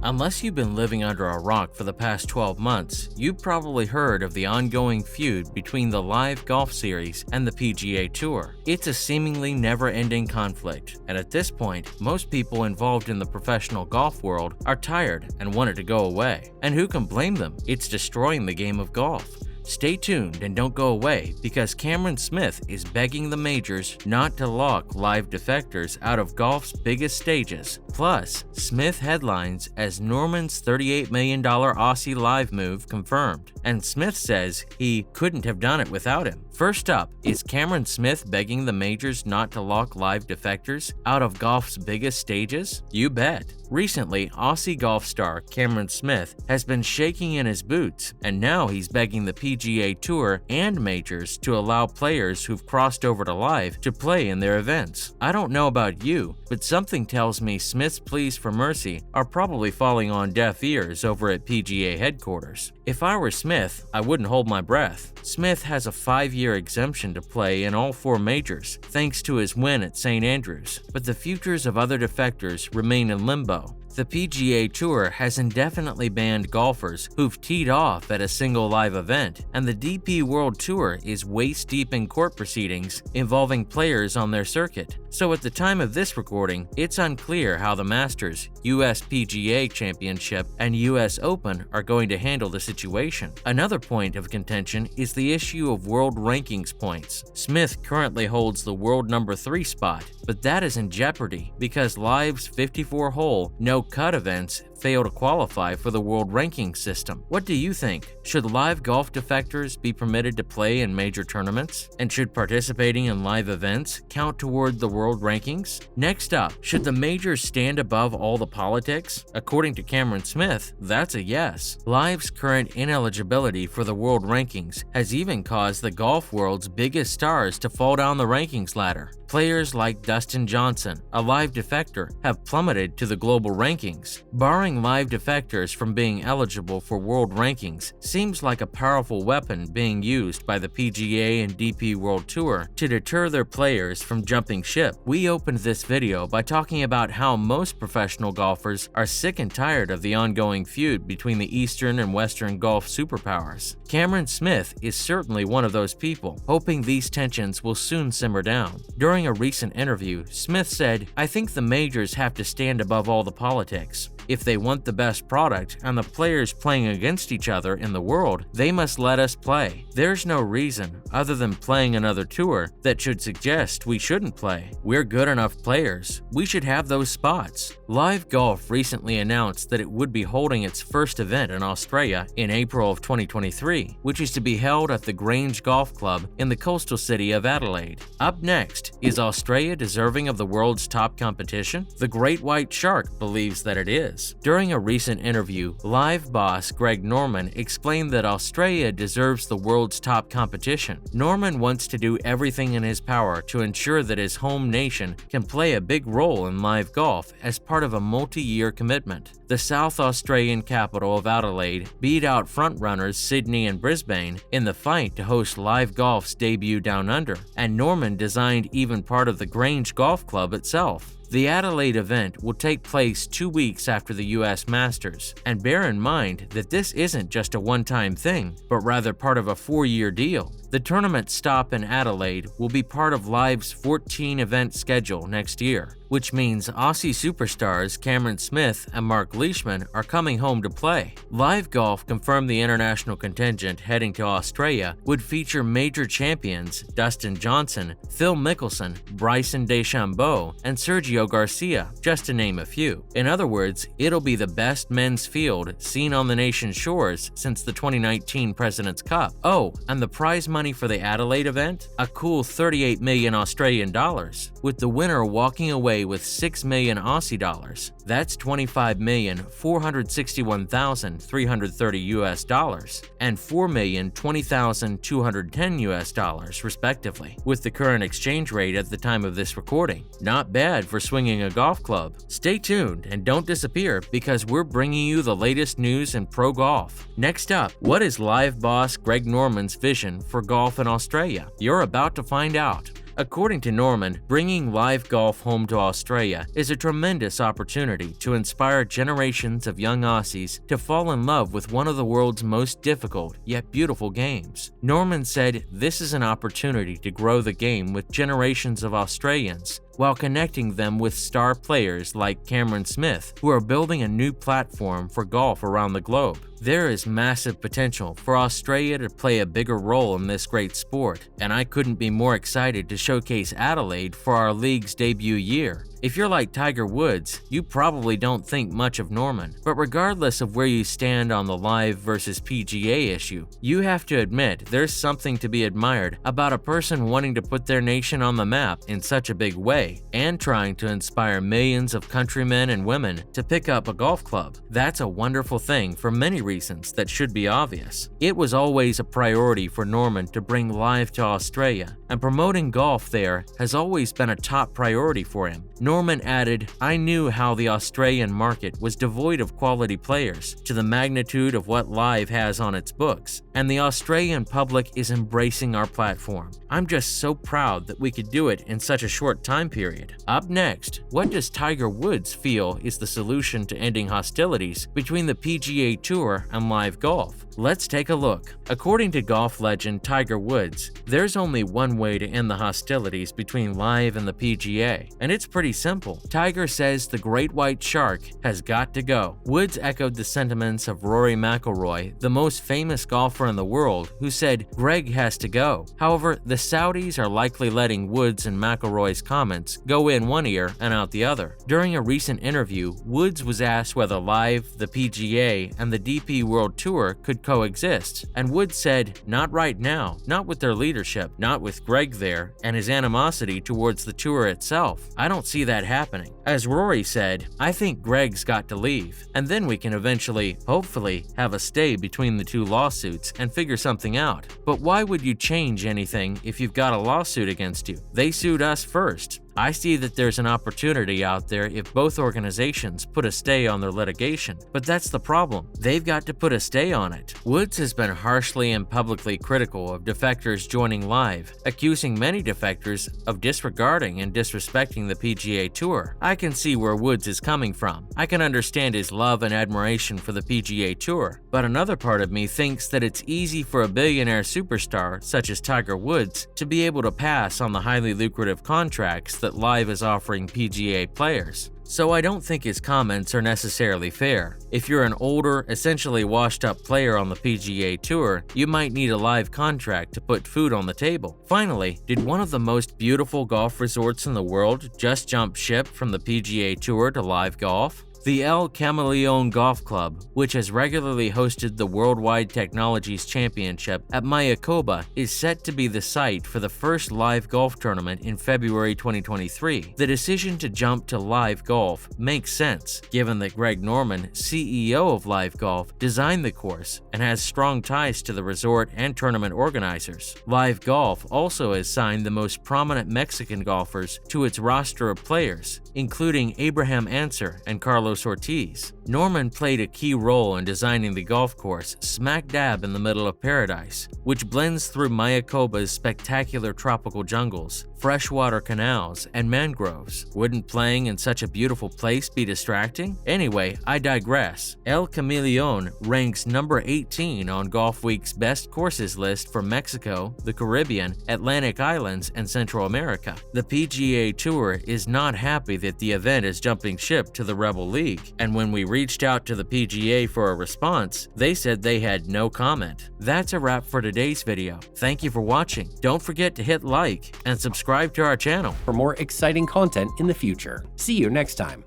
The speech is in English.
Unless you've been living under a rock for the past 12 months, you've probably heard of the ongoing feud between the LIV Golf Series and the PGA Tour. It's a seemingly never-ending conflict, and at this point, most people involved in the professional golf world are tired and want it to go away. And who can blame them? It's destroying the game of golf. Stay tuned and don't go away, because Cameron Smith is begging the majors not to lock LIV defectors out of golf's biggest stages. Plus, Smith headlines as Norman's $38 million Aussie LIV move confirmed, and Smith says he couldn't have done it without him. First up, is Cameron Smith begging the majors not to lock LIV defectors out of golf's biggest stages? You bet. Recently, Aussie golf star Cameron Smith has been shaking in his boots, and now he's begging the PGA Tour and majors to allow players who've crossed over to LIV to play in their events. I don't know about you, but something tells me Smith's pleas for mercy are probably falling on deaf ears over at PGA headquarters. If I were Smith, I wouldn't hold my breath. Smith has a 5-year exemption to play in all 4 majors, thanks to his win at St. Andrews, but the futures of other defectors remain in limbo. The PGA Tour has indefinitely banned golfers who've teed off at a single LIV event, and the DP World Tour is waist-deep in court proceedings involving players on their circuit. So at the time of this recording, it's unclear how the Masters, US PGA Championship, and US Open are going to handle the situation. Another point of contention is the issue of world rankings points. Smith currently holds the world number 3 spot, but that is in jeopardy because LIV's 54-hole no-cut events fail to qualify for the world ranking system. What do you think? Should LIV golf defectors be permitted to play in major tournaments? And should participating in LIV events count toward the world rankings? Next up, should the majors stand above all the politics? According to Cameron Smith, that's a yes. LIV's current ineligibility for the world rankings has even caused the golf world's biggest stars to fall down the rankings ladder. Players like Dustin Johnson, a LIV defector, have plummeted to the global rankings. Barring LIV defectors from being eligible for world rankings seems like a powerful weapon being used by the PGA and DP World Tour to deter their players from jumping ship. We opened this video by talking about how most professional golfers are sick and tired of the ongoing feud between the Eastern and Western golf superpowers. Cameron Smith is certainly one of those people, hoping these tensions will soon simmer down. During a recent interview, Smith said, "I think the majors have to stand above all the politics. If they want the best product and the players playing against each other in the world, they must let us play. There's no reason, other than playing another tour, that should suggest we shouldn't play. We're good enough players. We should have those spots." LIV Golf recently announced that it would be holding its first event in Australia in April of 2023, which is to be held at the Grange Golf Club in the coastal city of Adelaide. Up next, is Australia deserving of the world's top competition? The Great White Shark believes that it is. During a recent interview, LIV boss Greg Norman explained that Australia deserves the world's top competition. Norman wants to do everything in his power to ensure that his home nation can play a big role in LIV golf as part of a multi-year commitment. The South Australian capital of Adelaide beat out frontrunners Sydney and Brisbane in the fight to host LIV Golf's debut Down Under, and Norman designed even part of the Grange Golf Club itself. The Adelaide event will take place 2 weeks after the US Masters, and bear in mind that this isn't just a one-time thing, but rather part of a 4-year deal. The tournament stop in Adelaide will be part of LIV's 14-event schedule next year, which means Aussie superstars Cameron Smith and Mark Leishman are coming home to play. LIV Golf confirmed the international contingent heading to Australia would feature major champions Dustin Johnson, Phil Mickelson, Bryson DeChambeau, and Sergio Garcia, just to name a few. In other words, it'll be the best men's field seen on the nation's shores since the 2019 President's Cup. Oh, and the prize money for the Adelaide event? A cool 38 million Australian dollars, with the winner walking away with 6 million Aussie dollars. That's 25,461,330 US dollars and 4,020,210 US dollars, respectively, with the current exchange rate at the time of this recording. Not bad for swinging a golf club. Stay tuned and don't disappear, because we're bringing you the latest news in pro golf. Next up, what is LIV boss Greg Norman's vision for golf in Australia? You're about to find out. According to Norman, bringing live golf home to Australia is a tremendous opportunity to inspire generations of young Aussies to fall in love with one of the world's most difficult yet beautiful games. Norman said this is an opportunity to grow the game with generations of Australians while connecting them with star players like Cameron Smith, who are building a new platform for golf around the globe. There is massive potential for Australia to play a bigger role in this great sport, and I couldn't be more excited to showcase Adelaide for our league's debut year. If you're like Tiger Woods, you probably don't think much of Norman, but regardless of where you stand on the LIV versus PGA issue, you have to admit there's something to be admired about a person wanting to put their nation on the map in such a big way and trying to inspire millions of countrymen and women to pick up a golf club. That's a wonderful thing for many reasons that should be obvious. It was always a priority for Norman to bring LIV to Australia, and promoting golf there has always been a top priority for him. Norman added, "I knew how the Australian market was devoid of quality players to the magnitude of what LIV has on its books, and the Australian public is embracing our platform. I'm just so proud that we could do it in such a short time period." Up next, what does Tiger Woods feel is the solution to ending hostilities between the PGA Tour and LIV Golf? Let's take a look. According to golf legend Tiger Woods, there's only one way to end the hostilities between LIV and the PGA, and it's pretty simple. Tiger says the great white shark has got to go. Woods echoed the sentiments of Rory McIlroy, the most famous golfer in the world, who said Greg has to go. However, the Saudis are likely letting Woods and McIlroy's comments go in one ear and out the other. During a recent interview, Woods was asked whether LIV, the PGA, and the DP World Tour could coexist, and Woods said, "Not right now, not with their leadership, not with Greg there, and his animosity towards the tour itself. I don't see that happening." As Rory said, "I think Greg's got to leave, and then we can eventually, hopefully, have a stay between the two lawsuits and figure something out. But why would you change anything if you've got a lawsuit against you? They sued us first." I see that there's an opportunity out there if both organizations put a stay on their litigation, but that's the problem. They've got to put a stay on it. Woods has been harshly and publicly critical of defectors joining LIV, accusing many defectors of disregarding and disrespecting the PGA Tour. I can see where Woods is coming from. I can understand his love and admiration for the PGA Tour, but another part of me thinks that it's easy for a billionaire superstar such as Tiger Woods to be able to pass on the highly lucrative contracts that LIV is offering PGA players. So I don't think his comments are necessarily fair. If you're an older, essentially washed-up player on the PGA Tour, you might need a LIV contract to put food on the table. Finally, did one of the most beautiful golf resorts in the world just jump ship from the PGA Tour to LIV Golf? The El Camaleon Golf Club, which has regularly hosted the Worldwide Technologies Championship at Mayakoba, is set to be the site for the first LIV Golf tournament in February 2023. The decision to jump to LIV Golf makes sense, given that Greg Norman, CEO of LIV Golf, designed the course and has strong ties to the resort and tournament organizers. LIV Golf also has signed the most prominent Mexican golfers to its roster of players, including Abraham Ancer and Carlos Ortiz. Norman played a key role in designing the golf course smack dab in the middle of paradise, which blends through Mayakoba's spectacular tropical jungles, freshwater canals, and mangroves. Wouldn't playing in such a beautiful place be distracting? Anyway, I digress. El Camaleon ranks number 18 on Golfweek's best courses list for Mexico, the Caribbean, Atlantic Islands, and Central America. The PGA Tour is not happy that the event is jumping ship to the Rebel League, and when we reached out to the PGA for a response, they said they had no comment. That's a wrap for today's video. Thank you for watching. Don't forget to hit like and subscribe to our channel for more exciting content in the future. See you next time.